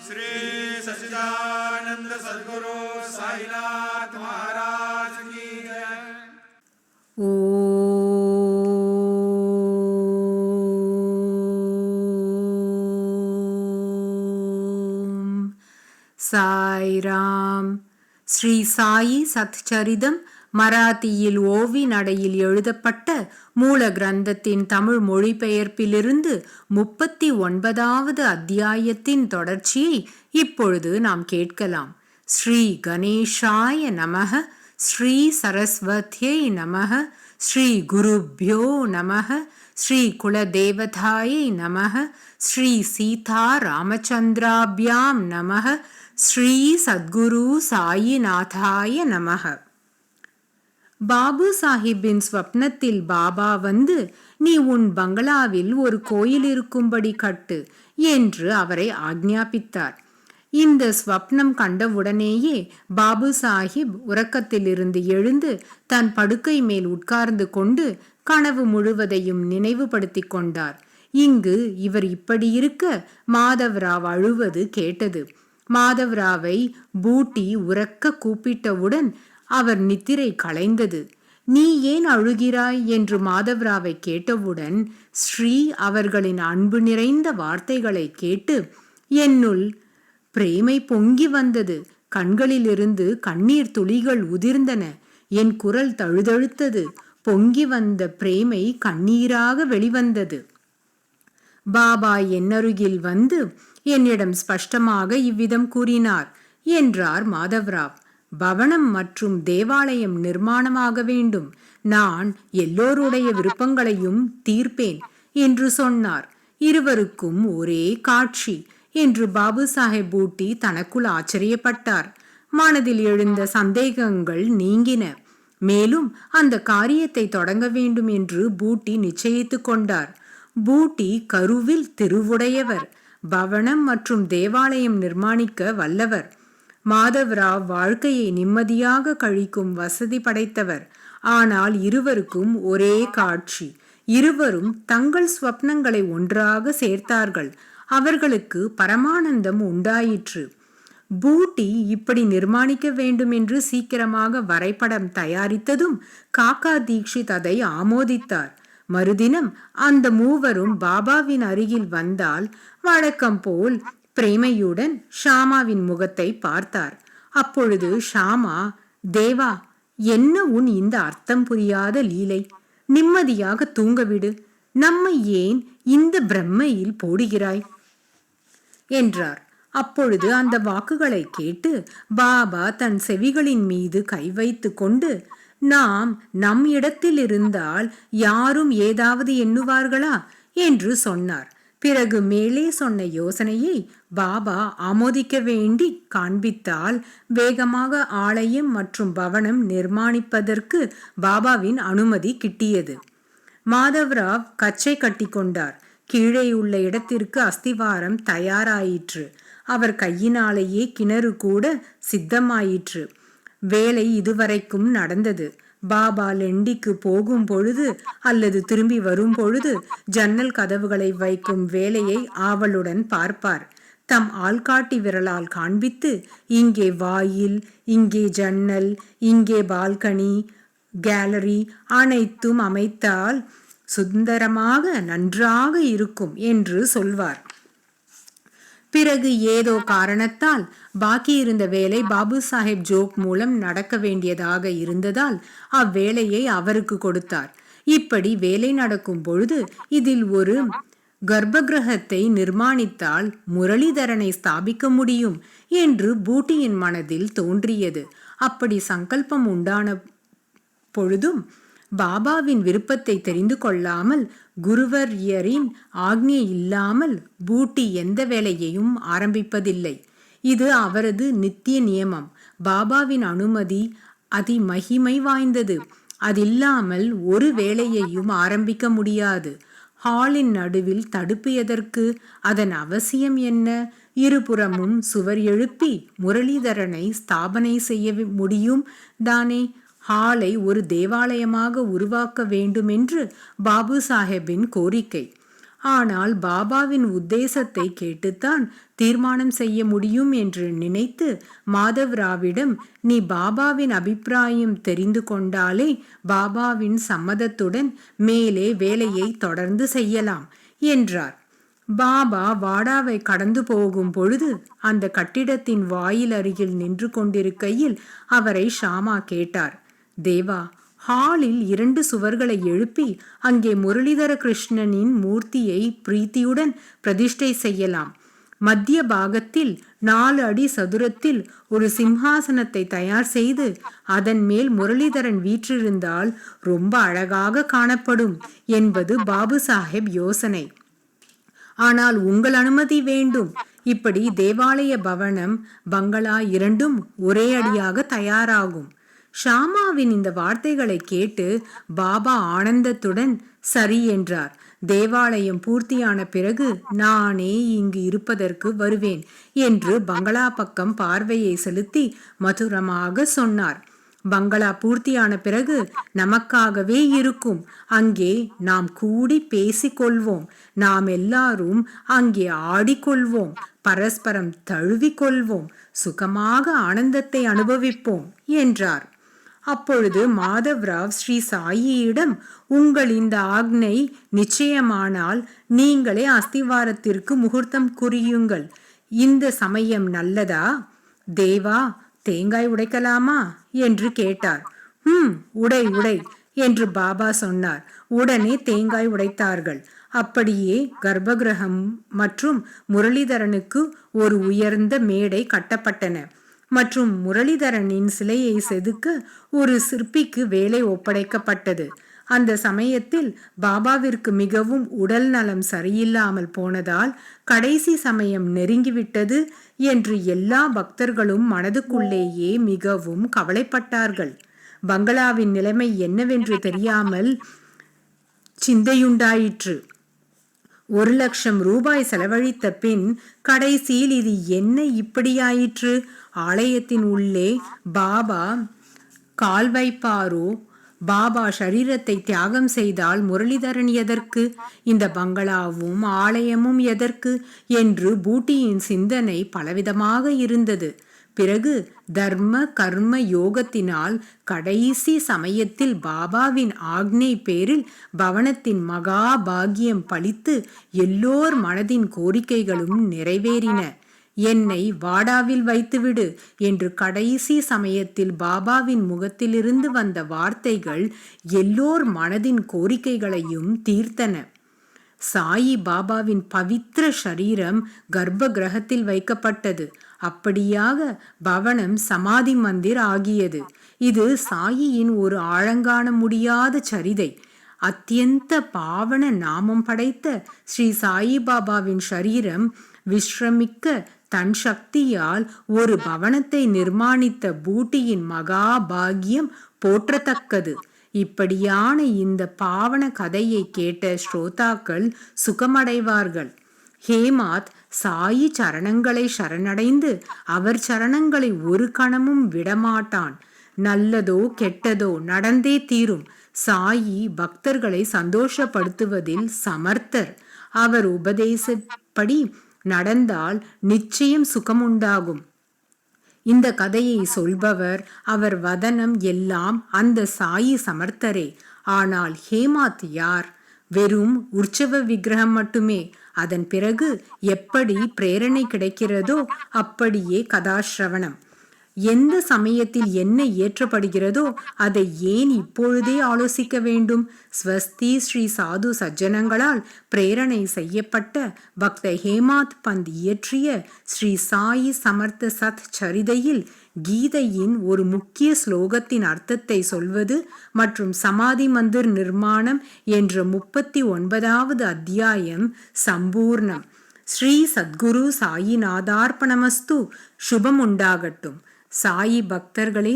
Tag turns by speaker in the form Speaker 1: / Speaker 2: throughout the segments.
Speaker 1: श्री सच्चिदानंद सद्गुरु साईनाथ महाराज की जय।
Speaker 2: ஓம் சாய்ராம். ஸ்ரீ சாயி சத்சரிதம் மராத்தியில் ஓவி நடையில் எழுதப்பட்ட மூல கிரந்தத்தின் தமிழ் மொழிபெயர்ப்பிலிருந்து 39வது அத்தியாயத்தின் தொடர்ச்சியை இப்பொழுது நாம் கேட்கலாம். ஸ்ரீ கணேஷாய நமக, ஸ்ரீ சரஸ்வத்யை நமக, ஸ்ரீ குருப்யோ நமக, ஸ்ரீ குலதேவதாயை நமக, ஸ்ரீ சீதா ராமச்சந்திராபியாம் நமக, ஸ்ரீ சத்குரு சாயிநாதாய நமக. பாபு சாஹிப்பின் ஸ்வப்னத்தில் பாபா வந்து, நீ உன் பங்களாவில் ஒரு கோயில் இருக்கும்படி கட்டு என்று அவரை ஆக்ஞாபித்தார். இந்த ஸ்வப்னம் கண்டவுடனேயே பாபு சாஹிப் உறக்கத்திலிருந்து எழுந்து தன் படுக்கை மேல் உட்கார்ந்து கொண்டு கனவு முழுவதையும் நினைவுபடுத்தி கொண்டார். இங்கு இவர் இப்படி இருக்க மாதவராவ் அழுவது கேட்டது. மாதவராவை பூட்டி உறக்க கூப்பிட்டவுடன் அவர் நித்திரை களைந்தது. நீ ஏன் அழுகிறாய் என்று மாதவராவை கேட்டவுடன் ஸ்ரீ அவர்களின் அன்பு நிறைந்த வார்த்தைகளை கேட்டு என்னுள் பிரேமை பொங்கி வந்தது. கண்களிலிருந்து கண்ணீர் துளிகள் உதிர்ந்தன. என் குரல் தழுதழுத்தது. பொங்கி வந்த பிரேமை கண்ணீராக வெளிவந்தது. பாபா என்னருகில் வந்து என்னிடம் ஸ்பஷ்டமாக இவ்விதம் கூறினார் என்றார் மாதவராவ். பவனம் மற்றும் தேவாலயம் நிர்மாணமாக வேண்டும். நான் எல்லோருடைய விருப்பங்களையும் தீர்ப்பேன் என்று சொன்னார். இருவருக்கும் ஒரே காட்சி என்று பாபு சாஹேப் பூட்டி தனக்குள் ஆச்சரியப்பட்டார். மனதில் எழுந்த சந்தேகங்கள் நீங்கின. மேலும் அந்த காரியத்தை தொடங்க வேண்டும் என்று பூட்டி நிச்சயித்து கொண்டார். பூட்டி கருவில் திருவுடையவர், பவனம் மற்றும் தேவாலயம் நிர்மாணிக்க வல்லவர். மாதவராவ் வாழ்க்கையை நிம்மதியாக கழிக்கும் வசதி படைத்தவர். ஆனால் இருவருக்கும் ஒரே காட்சி. இருவரும் தங்கள் ஸ்வப்னங்களை ஒன்றாக சேர்த்தார்கள். அவர்களுக்கு பரமானந்தம் உண்டாயிற்று. பூட்டி இப்படி நிர்மாணிக்க வேண்டும் என்று சீக்கிரமாக வரைபடம் தயாரித்ததும் காக்கா தீக்ஷித் அதை ஆமோதித்தார். மறுதினம் அந்த மூவரும் பாபாவின் அருகில் வந்தால் வழக்கம் போல் பிரேமையுடன் ஷாமாவின் முகத்தை பார்த்தார். அப்பொழுது ஷாமா, தேவா, என்ன உன் இந்த அர்த்தம் புரியாத லீலை? நிம்மதியாக தூங்கவிடு. நம்மை ஏன் இந்த பிரம்மையில் போடுகிறாய் என்றார். அப்பொழுது அந்த வாக்குகளை கேட்டு பாபா தன் செவிகளின் மீது கை வைத்து கொண்டு, நாம் நம் இடத்தில் இருந்தால் யாரும் ஏதாவது எண்ணுவார்களா என்று சொன்னார். பிறகு மேலே சொன்ன யோசனையை பாபா ஆமோதிக்க வேண்டி காண்பித்தால் வேகமாக ஆலயம் மற்றும் பவனம் நிர்மாணிப்பதற்கு பாபாவின் அனுமதி கிட்டியது. மாதவராவ் கச்சை கட்டி கொண்டார். கீழே உள்ள இடத்திற்கு அஸ்திவாரம் தயாராயிற்று. அவர் கையினாலேயே கிணறு கூட சித்தமாயிற்று. வேலை இதுவரைக்கும் நடந்தது. பாபா லெண்டிக்கு போகும் பொழுது அல்லது திரும்பி வரும் பொழுது ஜன்னல் கதவுகளை வைக்கும் வேலையை ஆவலுடன் பார்ப்பார். தம் ஆள்காட்டி விரலால் காண்பித்து, இங்கே வாயில், இங்கே ஜன்னல், இங்கே பால்கனி, கேலரி அனைத்தும் அமைத்தால் சுந்தரமாக நன்றாக இருக்கும் என்று சொல்வார். பிறகு ஏதோ காரணத்தால் பாக்கி இருந்த வேலை பாபு சாஹேப் ஜோக் மூலம் நடக்க வேண்டியதாக இருந்ததால் அவ்வேளையை அவருக்கு கொடுத்தார். இப்படி வேலை நடக்கும் பொழுது இதில் ஒரு கர்ப்பகிரகத்தை நிர்மாணித்தால் முரளிதரனை ஸ்தாபிக்க முடியும் என்று பூட்டியின் மனதில் தோன்றியது. அப்படி சங்கல்பம் உண்டான பொழுதும் பாபாவின் விருப்பத்தை தெரிந்து கொள்ளாமல், குருவர்யரின் ஆக்ஞை இல்லாமல் பூட்டி எந்த வேலையையும் ஆரம்பிப்பதில்லை. இது அவரது நித்திய நியமம். பாபாவின் அனுமதி அதிமகிமை வாய்ந்தது. அதில்லாமல் ஒரு வேலையையும் ஆரம்பிக்க முடியாது. ஹாலின் நடுவில் தடுப்பு எதற்கு? அதன் அவசியம் என்ன? இருபுறமும் சுவர் எழுப்பி முரளிதரனை ஸ்தாபனை செய்ய முடியும் தானே. ஹாலை ஒரு தேவாலயமாக உருவாக்க வேண்டுமென்று பாபு சாஹேப்பின் கோரிக்கை. ஆனால் பாபாவின் உத்தேசத்தை கேட்டுத்தான் தீர்மானம் செய்ய முடியும் என்று நினைத்து மாதவ்ராவிடம், நீ பாபாவின் அபிப்பிராயம் தெரிந்து கொண்டாலே பாபாவின் சம்மதத்துடன் மேலே வேலையை தொடர்ந்து செய்யலாம் என்றார். பாபா வாடாவை கடந்து போகும் பொழுது அந்த கட்டிடத்தின் வாயில் அருகில் நின்று கொண்டிருக்கையில் அவரை ஷாமா கேட்டார், தேவா, ஹாலில் 2 சுவர்களை எழுப்பி அங்கே முரளிதர கிருஷ்ணனின் மூர்த்தியை பிரீத்தியுடன் பிரதிஷ்டை செய்யலாம். மத்திய பாகத்தில் 4 அடி சதுரத்தில் ஒரு சிம்ஹாசனத்தை தயார் செய்து அதன் மேல் முரளிதரன் வீற்றிருந்தால் ரொம்ப அழகாக காணப்படும் என்பது பாபு சாஹேப் யோசனை. ஆனால் உங்கள் அனுமதி வேண்டும். இப்படி தேவாலய பவனம், பங்களா 2ம் ஒரே அடியாக தயாராகும். ஷாமாவின் இந்த வார்த்தைகளை கேட்டு பாபா ஆனந்தத்துடன் சரி என்றார். தேவாலயம் பூர்த்தியான பிறகு நானே இங்கு இருப்பதற்கு வருவேன் என்று பங்களா பக்கம் பார்வையை செலுத்தி மதுரமாக சொன்னார். பங்களா பூர்த்தியான பிறகு நமக்காகவே இருக்கும். அங்கே நாம் கூடி பேசிக்கொள்வோம். நாம் எல்லாரும் அங்கே ஆடிக்கொள்வோம். பரஸ்பரம் தழுவிக்கொள்வோம். சுகமாக ஆனந்தத்தை அனுபவிப்போம் என்றார். அப்பொழுது மாதவ்ராவ் ஸ்ரீ சாயியிடம், உங்கள் இந்த ஆக்ஞை நிச்சயமானால் நீங்களே அஸ்திவாரத்திற்கு முகூர்த்தம் குறியுங்கள். இந்த சமயம் நல்லதா? தேவா, தேங்காய் உடைக்கலாமா என்று கேட்டார். உடை உடை என்று பாபா சொன்னார். உடனே தேங்காய் உடைத்தார்கள். அப்படியே கர்ப்பகிரகம் மற்றும் முரளிதரனுக்கு ஒரு உயர்ந்த மேடை கட்டப்பட்டன மற்றும் முரளிதரனின் சிலையை செதுக்க ஒரு சிற்பிக்கு வேலை ஒப்படைக்கப்பட்டது. அந்த சமயத்தில் பாபாவிற்கு மிகவும் உடல் நலம் சரியில்லாமல் போனதால் கடைசி சமயம் நெருங்கிவிட்டது என்று எல்லா பக்தர்களும் மனதுக்குள்ளேயே மிகவும் கவலைப்பட்டார்கள். பங்களாவின் நிலைமை என்னவென்று தெரியாமல் சிந்தையுண்டாயிற்று. 1,00,000 ரூபாய் செலவழித்த பின் கடைசியில் இது என்ன இப்படியாயிற்று? ஆலயத்தின் உள்ளே பாபா கால் வைப்பாரோ? பாபா ஷரீரத்தை தியாகம் செய்தால் முரளிதரன் எதற்கு? இந்த பங்களாவும் ஆலயமும் எதற்கு என்று பூட்டியின் சிந்தனை பலவிதமாக இருந்தது. பிறகு தர்ம கர்ம யோகத்தினால் கடைசி சமயத்தில் பாபாவின் ஆக்ஞை பேரில் பவனத்தின் மகா பாக்கியம் பலித்து எல்லோர் மனதின் கோரிக்கைகளும் நிறைவேறின. என்னை வாடாவில் வைத்துவிடு என்று கடைசி சமயத்தில் பாபாவின் முகத்திலிருந்து வந்த வார்த்தைகள் எல்லோர் மனதின் கோரிக்கைகளையும் தீர்த்தன. சாயி பாபாவின் பவித்திர ஷரீரம் கர்ப்ப கிரகத்தில் வைக்கப்பட்டது. அப்படியாக பவனம் சமாதி மந்திர் ஆகியது. இது சாயியின் ஒரு ஆழங்காண முடியாத சரிதை. அத்தியந்த பாவன நாமம் படைத்த ஸ்ரீ சாயி பாபாவின் ஷரீரம் விஸ்ரமிக்க தன் சக்தியால் ஒரு பவனத்தை நிர்மாணித்த பூட்டியின் மகா பாக்கியம் போற்றத்தக்கது. இப்படியான இந்த பாவன கதையை கேட்ட ஸ்ரோதாக்கள் சுகமடைவார்கள். ஹேமாத் சாயி சரணங்களை சரணடைந்து அவர் சரணங்களை ஒரு கணமும் விடமாட்டான். நல்லதோ கெட்டதோ நடந்தே தீரும். சாயி பக்தர்களை சந்தோஷப்படுத்துவதில் சமர்த்தர். அவர் உபதேசப்படி நடந்தால் நிச்சயம் சுகமுண்டாகும். இந்த கதையை சொல்பவர், அவர் வதனம் எல்லாம் அந்த சாயி சமர்த்தரே. ஆனால் ஹேமாத் யார்? வெறும் உற்சவ விக்கிரகம் மட்டுமே. அதன் பிறகு எப்படி பிரேரணை கிடைக்கிறதோ அப்படியே கதாசிரவணம். எந்த சமயத்தில் என்ன இயற்றப்படுகிறதோ அதை ஏன் இப்பொழுதே ஆலோசிக்க வேண்டும்? ஸ்வஸ்தி ஸ்ரீ சாது சஜ்ஜனங்களால் பிரேரணை செய்யப்பட்ட பக்த ஹேமாத் பந்த் இயற்றிய ஸ்ரீ சாயி சமர்த்த சத் சரிதையில் கீதையின் ஒரு முக்கிய ஸ்லோகத்தின் அர்த்தத்தை சொல்வது மற்றும் சமாதி மந்திர் நிர்மாணம் என்ற 39வது அத்தியாயம் சம்பூர்ணம். ஸ்ரீ சத்குரு சாயிநாதார்ப்பணமஸ்து. சுபம் உண்டாகட்டும். சாயி பக்தர்களே,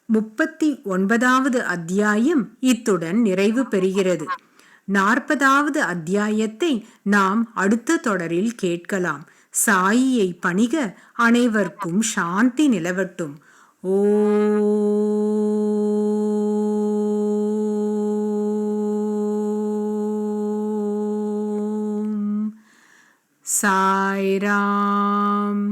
Speaker 2: 39வது அத்தியாயம் இத்துடன் நிறைவு பெறுகிறது. 40வது அத்தியாயத்தை நாம் அடுத்த தொடரில் கேட்கலாம். சாயியை பணிக. அனைவருக்கும் சாந்தி நிலவட்டும். ஓ சாய்ராம்.